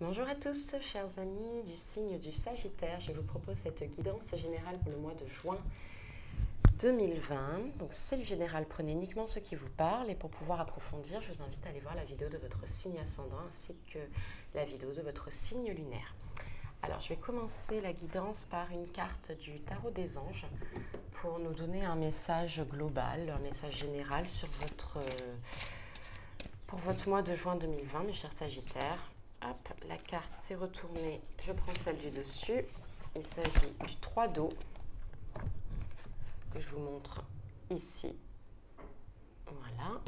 Bonjour à tous, chers amis du signe du Sagittaire. Je vous propose cette guidance générale pour le mois de juin 2020. Donc c'est le général, prenez uniquement ce qui vous parle et pour pouvoir approfondir, je vous invite à aller voir la vidéo de votre signe ascendant ainsi que la vidéo de votre signe lunaire. Alors je vais commencer la guidance par une carte du tarot des anges pour nous donner un message global, un message général pour votre mois de juin 2020, mes chers Sagittaires. Hop, la carte s'est retournée, je prends celle du dessus. Il s'agit du 3 d'eau que je vous montre ici. Voilà.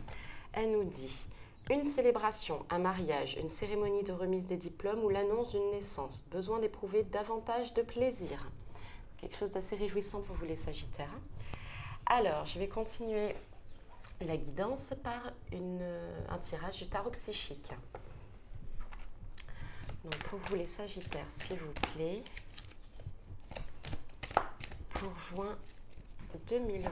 Elle nous dit une célébration, un mariage, une cérémonie de remise des diplômes ou l'annonce d'une naissance. Besoin d'éprouver davantage de plaisir. Quelque chose d'assez réjouissant pour vous les Sagittaires. Alors, je vais continuer la guidance par un tirage du tarot psychique. Donc pour vous les Sagittaires, s'il vous plaît, pour juin 2020.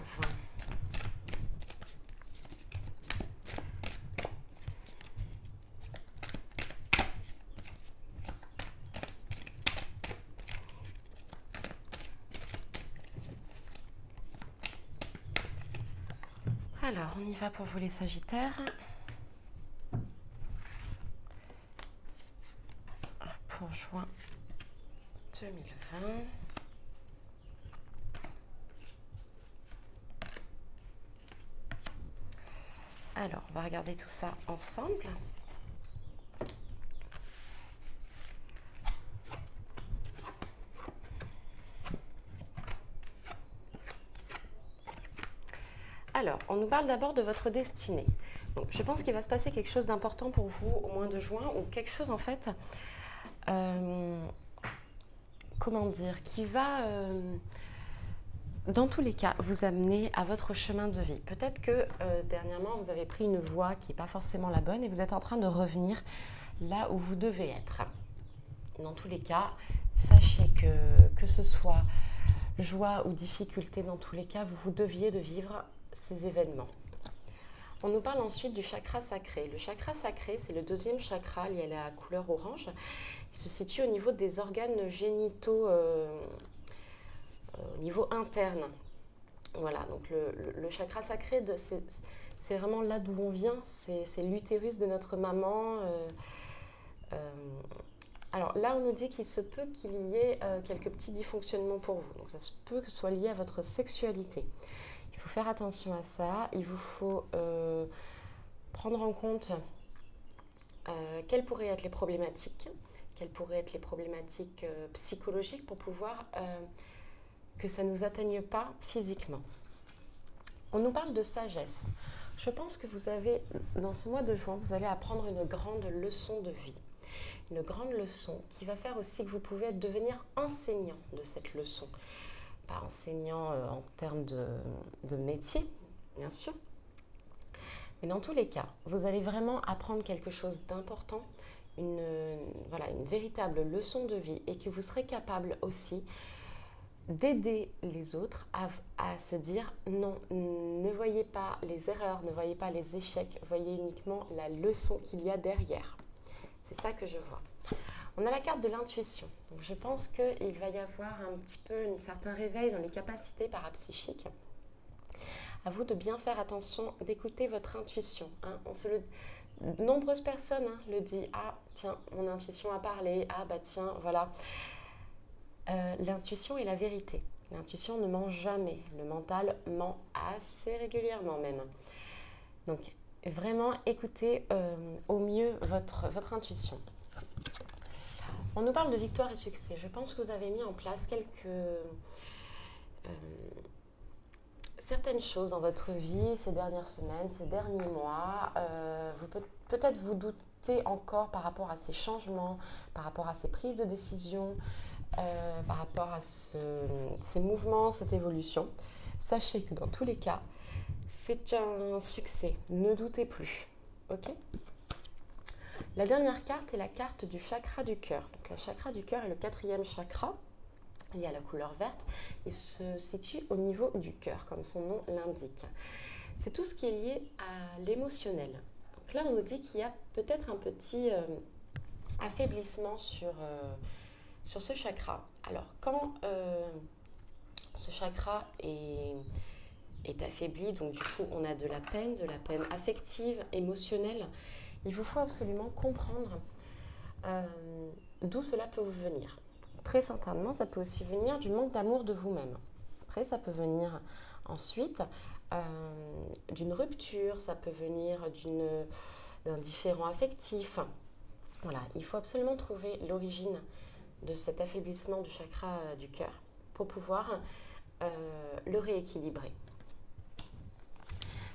Alors, on y va pour vous les Sagittaires. Pour juin 2020. Alors, on va regarder tout ça ensemble. Alors, on nous parle d'abord de votre destinée. Donc, je pense qu'il va se passer quelque chose d'important pour vous au mois de juin, ou quelque chose en fait, comment dire, qui va, dans tous les cas, vous amener à votre chemin de vie. Peut-être que dernièrement, vous avez pris une voie qui n'est pas forcément la bonne et vous êtes en train de revenir là où vous devez être. Dans tous les cas, sachez que ce soit joie ou difficulté, dans tous les cas, vous deviez de vivre ces événements. On nous parle ensuite du chakra sacré. Le chakra sacré, c'est le deuxième chakra lié à la couleur orange. Il se situe au niveau des organes génitaux, au niveau interne. Voilà, donc le chakra sacré, c'est vraiment là d'où on vient. C'est l'utérus de notre maman. Alors là, on nous dit qu'il se peut qu'il y ait quelques petits dysfonctionnements pour vous. Donc ça se peut que ce soit lié à votre sexualité. Il faut faire attention à ça. Il vous faut prendre en compte quelles pourraient être les problématiques, psychologiques pour pouvoir que ça ne nous atteigne pas physiquement. On nous parle de sagesse. Je pense que vous avez, dans ce mois de juin, vous allez apprendre une grande leçon de vie. Une grande leçon qui va faire aussi que vous pouvez devenir enseignant de cette leçon. Pas enseignant en termes de métier, bien sûr. Mais dans tous les cas, vous allez vraiment apprendre quelque chose d'important, une véritable leçon de vie et que vous serez capable aussi d'aider les autres à se dire non, ne voyez pas les erreurs, ne voyez pas les échecs, voyez uniquement la leçon qu'il y a derrière. C'est ça que je vois. On a la carte de l'intuition. Donc je pense qu'il va y avoir un petit peu un certain réveil dans les capacités parapsychiques. À vous de bien faire attention, d'écouter votre intuition. De nombreuses personnes le disent. Ah, tiens, mon intuition a parlé. Ah, bah tiens, voilà. L'intuition est la vérité. L'intuition ne ment jamais. Le mental ment assez régulièrement même. Donc, vraiment, écoutez au mieux votre intuition. On nous parle de victoire et succès. Je pense que vous avez mis en place certaines choses dans votre vie ces dernières semaines, ces derniers mois. Peut-être vous doutez encore par rapport à ces changements, par rapport à ces prises de décision, par rapport à ces mouvements, cette évolution. Sachez que dans tous les cas, c'est un succès. Ne doutez plus. Ok ? La dernière carte est la carte du chakra du cœur. Donc, le chakra du cœur est le 4e chakra. Il y a la couleur verte. Il se situe au niveau du cœur, comme son nom l'indique. C'est tout ce qui est lié à l'émotionnel. Donc là, on nous dit qu'il y a peut-être un petit affaiblissement sur ce chakra. Alors, quand ce chakra est affaibli, donc du coup, on a de la peine affective, émotionnelle, il vous faut absolument comprendre d'où cela peut vous venir. Très certainement, ça peut aussi venir du manque d'amour de vous-même. Après, ça peut venir ensuite d'une rupture, ça peut venir d'un différend affectif. Voilà, il faut absolument trouver l'origine de cet affaiblissement du chakra du cœur pour pouvoir le rééquilibrer.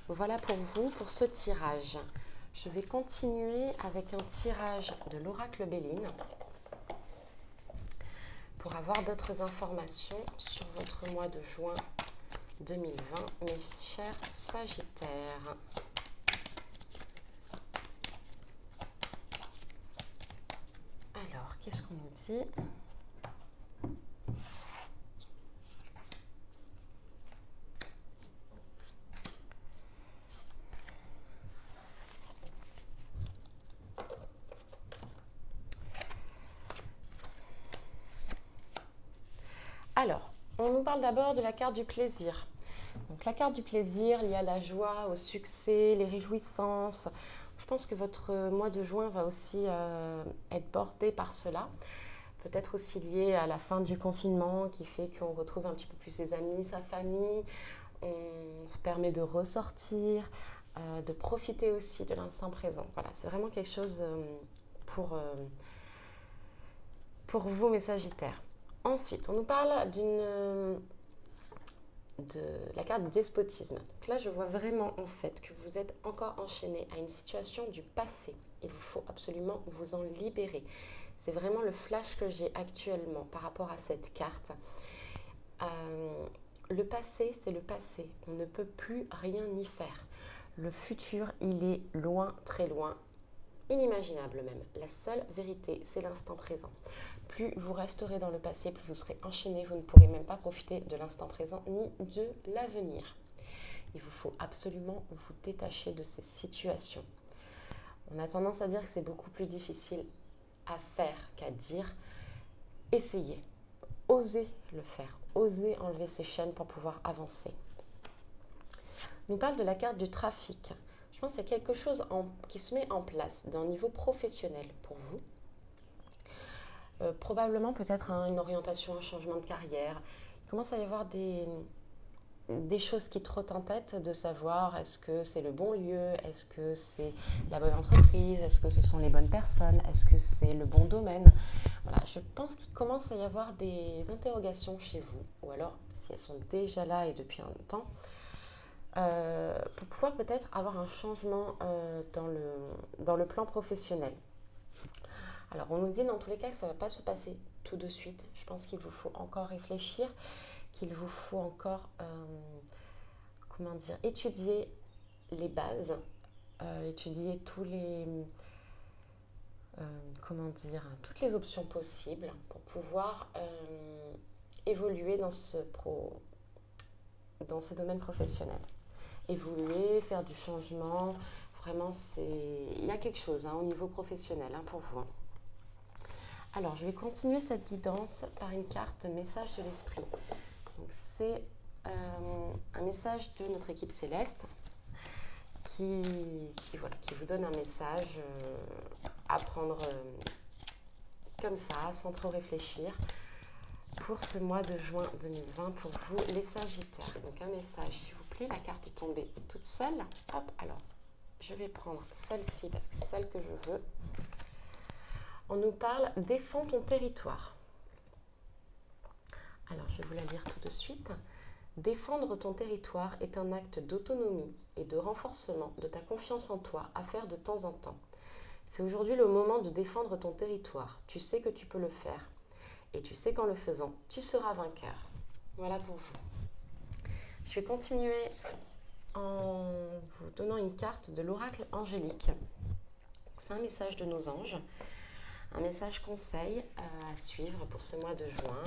Voilà pour vous, pour ce tirage. Je vais continuer avec un tirage de l'oracle Béline pour avoir d'autres informations sur votre mois de juin 2020, mes chers Sagittaires. Alors, qu'est-ce qu'on nous dit ? Alors, on nous parle d'abord de la carte du plaisir. Donc, la carte du plaisir liée à la joie, au succès, les réjouissances. Je pense que votre mois de juin va aussi être bordé par cela. Peut-être aussi lié à la fin du confinement qui fait qu'on retrouve un petit peu plus ses amis, sa famille. On se permet de ressortir, de profiter aussi de l'instant présent. Voilà, c'est vraiment quelque chose pour vous, mes Sagittaires. Ensuite, on nous parle de la carte du despotisme. Donc là, je vois vraiment en fait que vous êtes encore enchaîné à une situation du passé. Il vous faut absolument vous en libérer. C'est vraiment le flash que j'ai actuellement par rapport à cette carte. Le passé, c'est le passé. On ne peut plus rien y faire. Le futur, il est loin, très loin. Inimaginable même. La seule vérité, c'est l'instant présent. Plus vous resterez dans le passé, plus vous serez enchaîné, vous ne pourrez même pas profiter de l'instant présent ni de l'avenir. Il vous faut absolument vous détacher de ces situations. On a tendance à dire que c'est beaucoup plus difficile à faire qu'à dire. Essayez, osez le faire, osez enlever ces chaînes pour pouvoir avancer. On nous parle de la carte du trafic. Je pense qu'il y a quelque chose qui se met en place d'un niveau professionnel pour vous. Probablement peut-être une orientation, un changement de carrière. Il commence à y avoir des choses qui trottent en tête de savoir est-ce que c'est le bon lieu, est-ce que c'est la bonne entreprise, est-ce que ce sont les bonnes personnes, est-ce que c'est le bon domaine. Voilà, je pense qu'il commence à y avoir des interrogations chez vous, ou alors si elles sont déjà là et depuis un temps, pour pouvoir peut-être avoir un changement dans le plan professionnel. Alors, on nous dit dans tous les cas que ça ne va pas se passer tout de suite. Je pense qu'il vous faut encore réfléchir, qu'il vous faut encore, étudier les bases, étudier toutes les options possibles pour pouvoir évoluer dans ce domaine professionnel. Évoluer, faire du changement, vraiment, il y a quelque chose au niveau professionnel pour vous. Alors, je vais continuer cette guidance par une carte message de l'esprit. Donc, c'est un message de notre équipe céleste qui vous donne un message à prendre comme ça, sans trop réfléchir, pour ce mois de juin 2020 pour vous, les Sagittaires. Donc, un message, s'il vous plaît. La carte est tombée toute seule. Hop, alors, je vais prendre celle-ci parce que c'est celle que je veux. On nous parle « Défends ton territoire ». Alors, je vais vous la lire tout de suite. « Défendre ton territoire est un acte d'autonomie et de renforcement de ta confiance en toi à faire de temps en temps. C'est aujourd'hui le moment de défendre ton territoire. Tu sais que tu peux le faire. Et tu sais qu'en le faisant, tu seras vainqueur. » Voilà pour vous. Je vais continuer en vous donnant une carte de l'oracle angélique. C'est un message de nos anges. Un message conseil à suivre pour ce mois de juin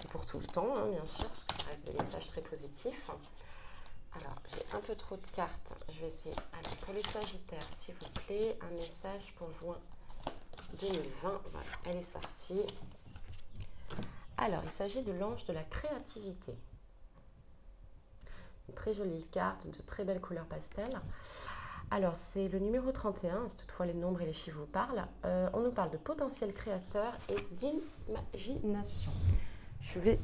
ou pour tout le temps, bien sûr, parce que ça reste des messages très positifs. Alors, j'ai un peu trop de cartes. Je vais essayer. Alors, pour les Sagittaires, s'il vous plaît, un message pour juin 2020. Voilà, elle est sortie. Alors, il s'agit de l'ange de la créativité. Une très jolie carte, de très belles couleurs pastel. Alors, c'est le numéro 31, si toutefois les nombres et les chiffres vous parlent. On nous parle de potentiel créateur et d'imagination. Je vais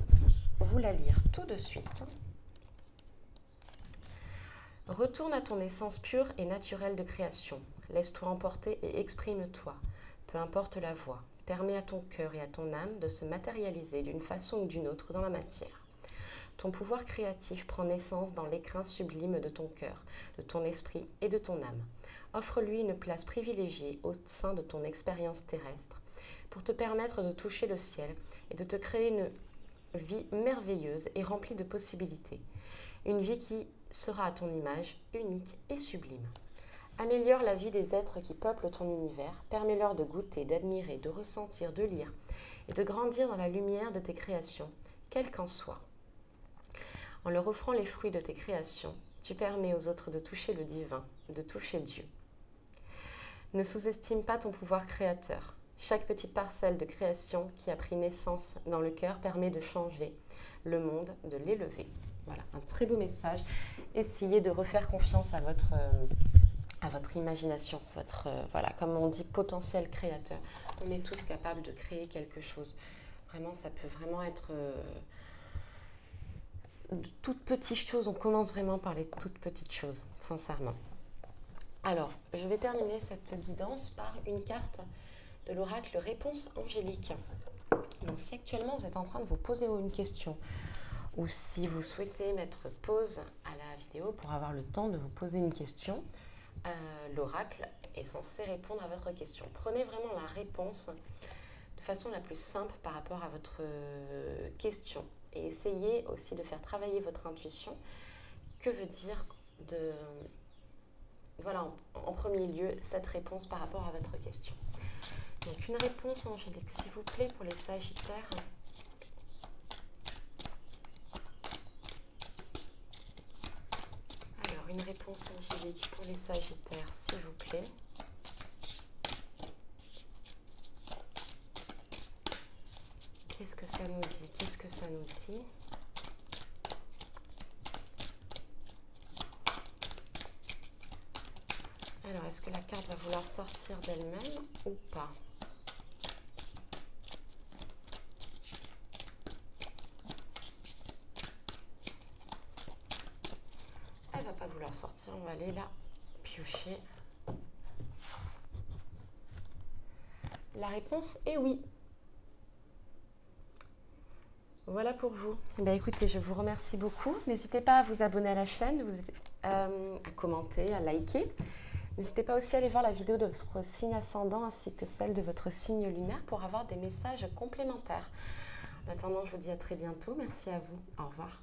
vous la lire tout de suite. Retourne à ton essence pure et naturelle de création. Laisse-toi emporter et exprime-toi. Peu importe la voie. Permets à ton cœur et à ton âme de se matérialiser d'une façon ou d'une autre dans la matière. Ton pouvoir créatif prend naissance dans l'écrin sublime de ton cœur, de ton esprit et de ton âme. Offre-lui une place privilégiée au sein de ton expérience terrestre pour te permettre de toucher le ciel et de te créer une vie merveilleuse et remplie de possibilités. Une vie qui sera à ton image, unique et sublime. Améliore la vie des êtres qui peuplent ton univers, permets-leur de goûter, d'admirer, de ressentir, de lire et de grandir dans la lumière de tes créations, quelles qu'en soient. En leur offrant les fruits de tes créations, tu permets aux autres de toucher le divin, de toucher Dieu. Ne sous-estime pas ton pouvoir créateur. Chaque petite parcelle de création qui a pris naissance dans le cœur permet de changer le monde, de l'élever. Voilà, un très beau message. Essayez de refaire confiance à votre imagination, voilà, comme on dit, potentiel créateur. On est tous capables de créer quelque chose. Vraiment, ça peut vraiment être de toutes petites choses. On commence vraiment par les toutes petites choses, sincèrement. Alors, je vais terminer cette guidance par une carte de l'oracle Réponse angélique. Donc, si actuellement vous êtes en train de vous poser une question, ou si vous souhaitez mettre pause à la vidéo pour avoir le temps de vous poser une question, l'oracle est censé répondre à votre question. Prenez vraiment la réponse de façon la plus simple par rapport à votre question. Et essayez aussi de faire travailler votre intuition. Que veut dire voilà, en premier lieu, cette réponse par rapport à votre question. Donc, une réponse angélique, s'il vous plaît, pour les Sagittaires. Alors, une réponse angélique pour les Sagittaires, s'il vous plaît. Qu'est-ce que ça nous dit? Qu'est-ce que ça nous dit? Alors, est-ce que la carte va vouloir sortir d'elle-même ou pas? Elle ne va pas vouloir sortir, on va aller la piocher. La réponse est oui. Voilà pour vous. Eh bien, écoutez, je vous remercie beaucoup. N'hésitez pas à vous abonner à la chaîne, à commenter, à liker. N'hésitez pas aussi à aller voir la vidéo de votre signe ascendant ainsi que celle de votre signe lunaire pour avoir des messages complémentaires. En attendant, je vous dis à très bientôt. Merci à vous. Au revoir.